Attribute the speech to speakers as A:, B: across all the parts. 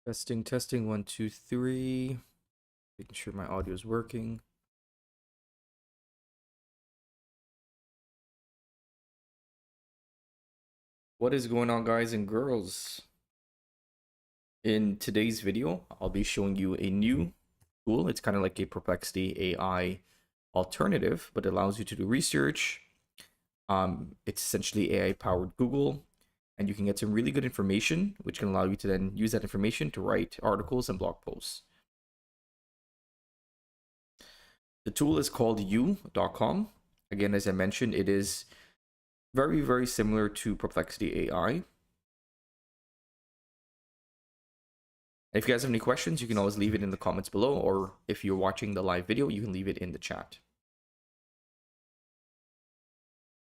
A: Testing, 1, 2, 3. Making sure my audio is working. What is going on, guys and girls? In today's video, I'll be showing you a new tool. It's kind of like a Perplexity AI alternative, but it allows you to do research. It's essentially AI-powered Google, and you can get some really good information, which can allow you to then use that information to write articles and blog posts. The tool is called you.com. Again, as I mentioned, it is very, very similar to Perplexity AI. If you guys have any questions, you can always leave it in the comments below, or if you're watching the live video, you can leave it in the chat.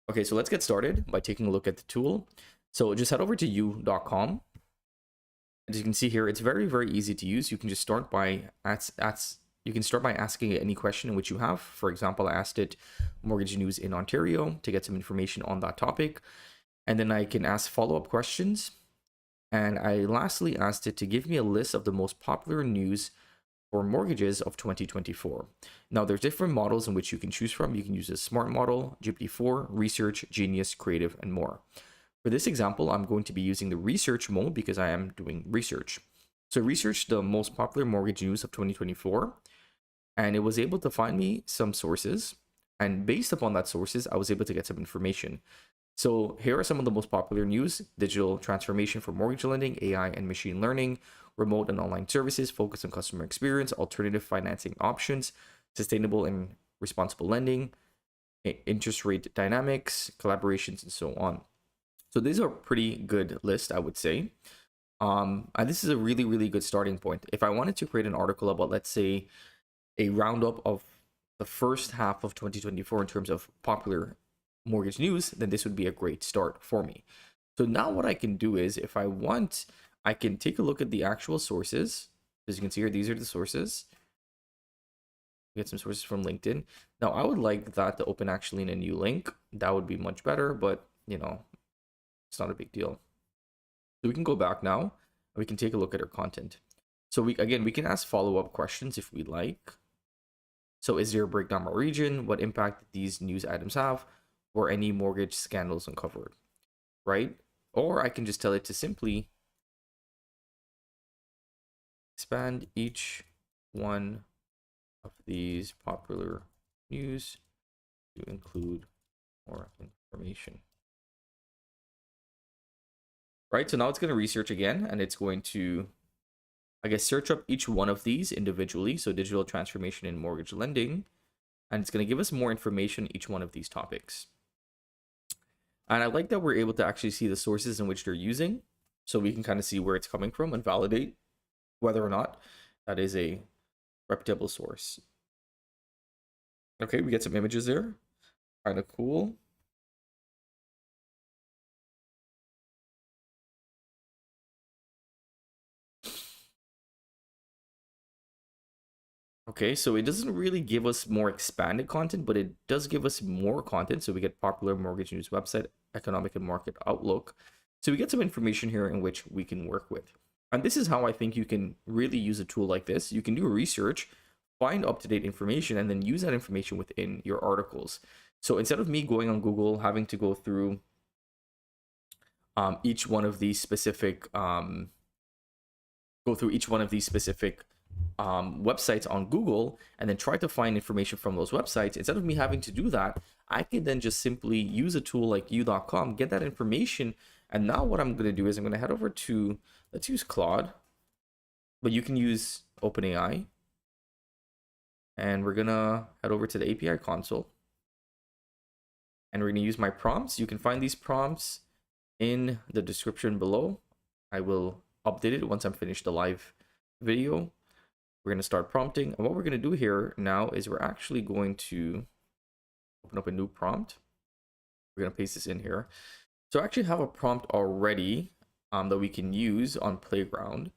A: Okay, so let's get started by taking a look at the tool. So just head over to you.com. As you can see here, it's very, very easy to use. You can just start by asking it any question in which you have. For example, I asked it mortgage news in Ontario to get some information on that topic. And then I can ask follow-up questions. And I lastly asked it to give me a list of the most popular news for mortgages of 2024. Now, there's different models in which you can choose from. You can use a smart model, GPT-4, research, genius, creative, and more. For this example, I'm going to be using the research mode because I am doing research. So research the most popular mortgage news of 2024, and it was able to find me some sources. And based upon that sources, I was able to get some information. So here are some of the most popular news: digital transformation for mortgage lending, AI and machine learning, remote and online services, focus on customer experience, alternative financing options, sustainable and responsible lending, interest rate dynamics, collaborations, and so on. So these are a pretty good list, I would say. And this is a really, really good starting point. If I wanted to create an article about, let's say, a roundup of the first half of 2024 in terms of popular mortgage news, then this would be a great start for me. So now what I can do is, if I want, I can take a look at the actual sources. As you can see here, these are the sources. We get some sources from LinkedIn. Now I would like that to open actually in a new link. That would be much better, but you know, it's not a big deal. So we can go back now and we can take a look at our content. So we can ask follow-up questions if we like. So is there a breakdown by region? What impact did these news items have? Or any mortgage scandals uncovered, right? Or I can just tell it to simply expand each one of these popular news to include more information. Right, so now it's going to research again, and it's going to, I guess, search up each one of these individually. So digital transformation in mortgage lending, and it's going to give us more information on each one of these topics. And I like that we're able to actually see the sources in which they're using, so we can kind of see where it's coming from and validate whether or not that is a reputable source. Okay, we get some images there. Kind of cool. Okay, so it doesn't really give us more expanded content, but it does give us more content. So we get popular mortgage news website, economic and market outlook. So we get some information here in which we can work with. And this is how I think you can really use a tool like this. You can do research, find up-to-date information, and then use that information within your articles. So instead of me going on Google, having to go through each one of these specific websites on Google and then try to find information from those websites, instead of me having to do that, I can then just simply use a tool like you.com, get that information. And now what I'm going to do is I'm going to head over to, let's use Claude, but you can use OpenAI. And we're going to head over to the API console. And we're going to use my prompts. You can find these prompts in the description below. I will update it once I'm finished the live video. We're going to start prompting. And what we're going to do here now is we're actually going to open up a new prompt. We're going to paste this in here. So I actually have a prompt already that we can use on Playground.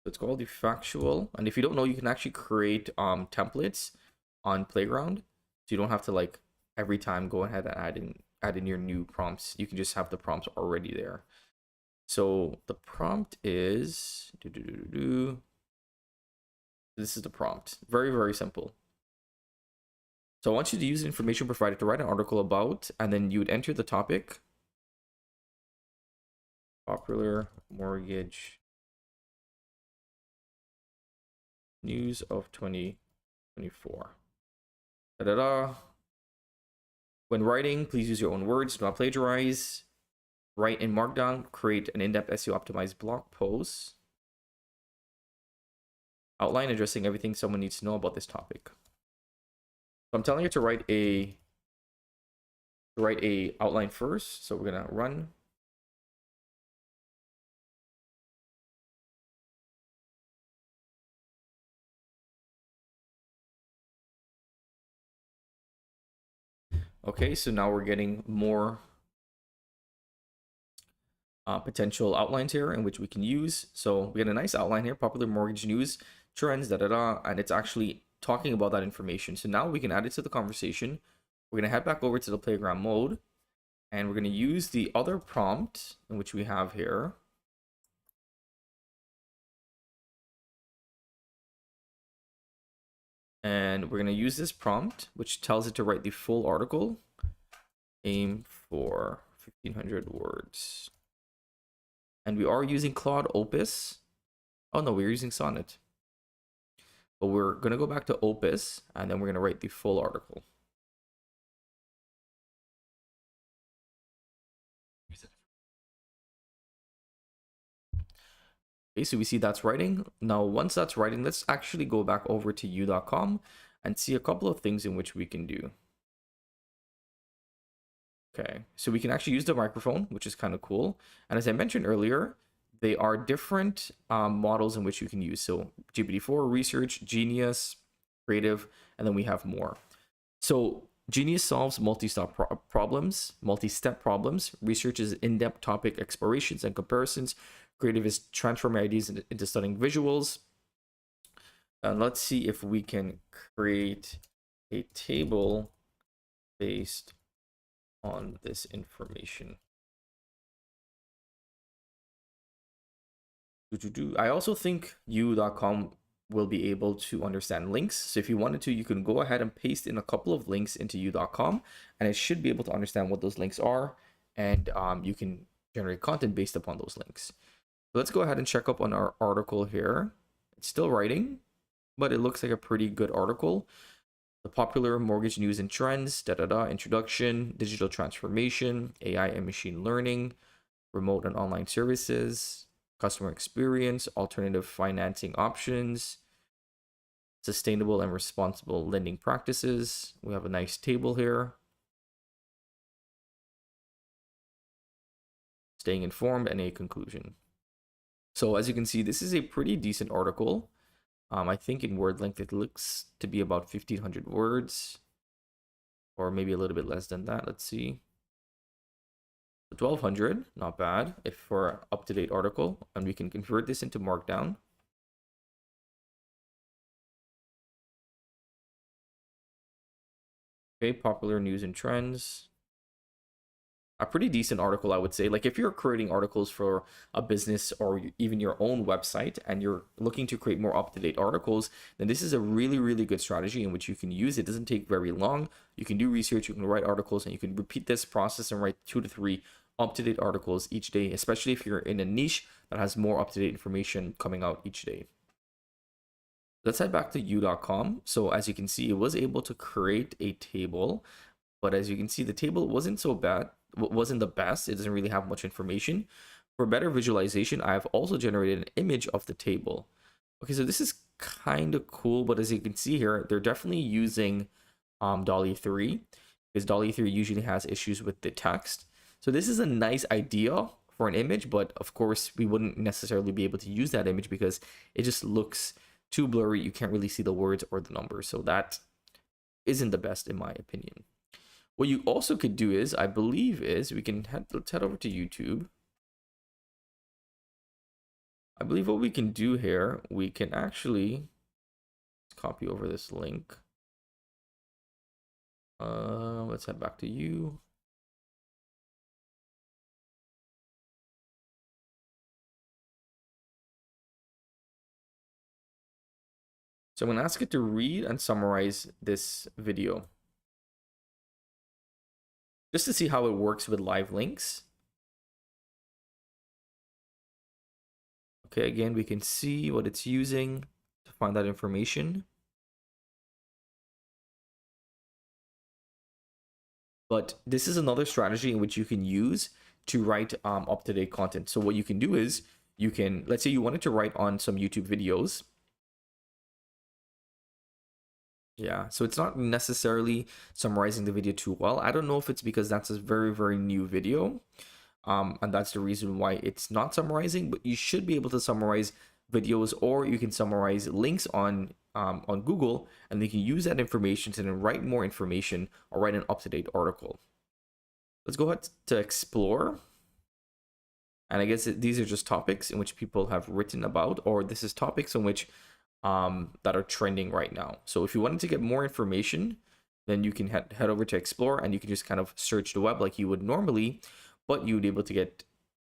A: So it's called the factual. And if you don't know, you can actually create templates on Playground. So you don't have to like every time go ahead and add in add in your new prompts. You can just have the prompts already there. So the prompt is this is the prompt. Very, very simple. So I want you to use the information provided to write an article about, and then you would enter the topic. Popular mortgage news of 2024. Da-da-da. When writing, please use your own words. Do not plagiarize. Write in Markdown. Create an in-depth SEO optimized blog post. Outline addressing everything someone needs to know about this topic. So I'm telling you to write a outline first. So we're gonna run. Okay, so now we're getting more potential outlines here in which we can use. So we get a nice outline here, popular mortgage news, trends, and it's actually talking about that information. So now we can add it to the conversation. We're gonna head back over to the playground mode, and we're gonna use the other prompt in which we have here. And we're gonna use this prompt, which tells it to write the full article. Aim for 1,500 words. And we are using Claude Opus. Oh no, we're using Sonnet. But we're gonna go back to Opus, and then we're gonna write the full article. Okay, so we see that's writing. Now, once that's writing, let's actually go back over to u.com and see a couple of things in which we can do. Okay, so we can actually use the microphone, which is kind of cool. And as I mentioned earlier, they are different models in which you can use. So GPT-4, Research, Genius, Creative, and then we have more. So Genius solves multi-step problems. Research is in-depth topic explorations and comparisons. Creative is transforming ideas into stunning visuals. And let's see if we can create a table based on this information. I also think u.com will be able to understand links. So if you wanted to, you can go ahead and paste in a couple of links into u.com, and it should be able to understand what those links are, and you can generate content based upon those links. Let's go ahead and check up on our article here. It's still writing, but it looks like a pretty good article. The popular mortgage news and trends, introduction, digital transformation, AI and machine learning, remote and online services, customer experience, alternative financing options, sustainable and responsible lending practices. We have a nice table here. Staying informed, and a conclusion. So as you can see, this is a pretty decent article. I think in word length, it looks to be about 1,500 words, or maybe a little bit less than that. Let's see. 1,200, not bad if for an up-to-date article, and we can convert this into Markdown. Okay, popular news and trends. A pretty decent article, I would say. Like if you're creating articles for a business or even your own website and you're looking to create more up-to-date articles, then this is a really, really good strategy in which you can use. It doesn't take very long. You can do research, you can write articles, and you can repeat this process and write 2 to 3 up-to-date articles each day, especially if you're in a niche that has more up-to-date information coming out each day. Let's head back to u.com. So as you can see, it was able to create a table, but as you can see, the table wasn't so bad. Wasn't the best. It doesn't really have much information. For better visualization, I have also generated an image of the table. Okay, so this is kind of cool, but as you can see here, they're definitely using DALL-E 3 because DALL-E 3 usually has issues with the text. So this is a nice idea for an image, but of course we wouldn't necessarily be able to use that image because it just looks too blurry. You can't really see the words or the numbers. So that isn't the best in my opinion. What you also could do is, I believe, we can let's head over to YouTube. I believe what we can do here, we can actually copy over this link. Let's head back to you. So I'm going to ask it to read and summarize this video just to see how it works with live links. Okay, again, we can see what it's using to find that information. But this is another strategy in which you can use to write up-to-date content. So what you can do is you can, let's say you wanted to write on some YouTube videos. Yeah, so it's not necessarily summarizing the video too well. I don't know if it's because that's a very, very new video. And that's the reason why it's not summarizing, but you should be able to summarize videos, or you can summarize links on Google, and they can use that information to then write more information or write an up-to-date article. Let's go ahead to explore. And I guess these are just topics in which people have written about, or this is topics in which that are trending right now. So if you wanted to get more information, then you can head over to explore, and you can just kind of search the web like you would normally, but you would be able to get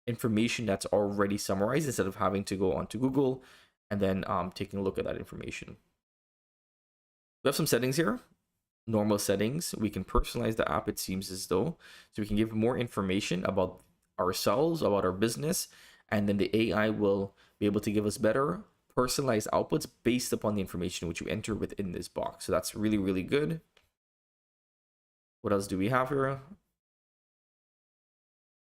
A: information that's already summarized instead of having to go onto Google and then taking a look at that information. We have some settings here. Normal settings. We can personalize the app, it seems as though. So we can give more information about ourselves, about our business, and then the AI will be able to give us better personalized outputs based upon the information which you enter within this box. So that's really, really good. What else do we have here?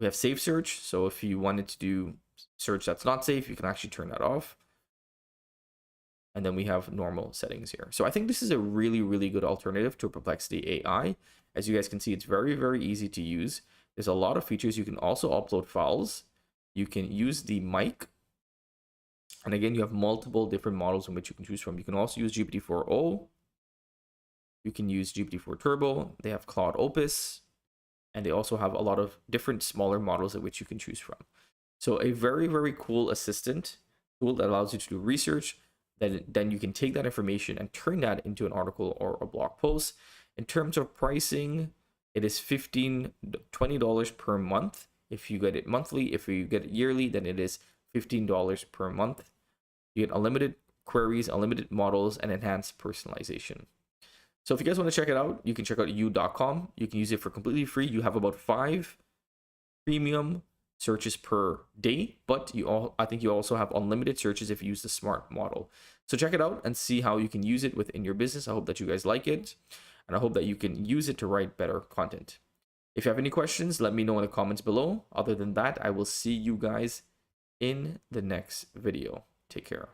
A: We have safe search. So if you wanted to do search that's not safe, you can actually turn that off. And then we have normal settings here. So I think this is a really, really good alternative to Perplexity AI. As you guys can see, it's very, very easy to use. There's a lot of features. You can also upload files. You can use the mic. And again, you have multiple different models in which you can choose from. You can also use GPT-4o. You can use GPT-4 Turbo. They have Claude Opus. And they also have a lot of different smaller models at which you can choose from. So a very, very cool assistant tool that allows you to do research. Then you can take that information and turn that into an article or a blog post. In terms of pricing, it is $20 per month if you get it monthly. If you get it yearly, then it is $15 per month. You get unlimited queries, unlimited models, and enhanced personalization. So if you guys want to check it out, you can check out u.com. You can use it for completely free. You have about 5 premium searches per day, but I think you also have unlimited searches if you use the smart model. So check it out and see how you can use it within your business. I hope that you guys like it, and I hope that you can use it to write better content. If you have any questions, let me know in the comments below. Other than that, I will see you guys in the next video. Take care.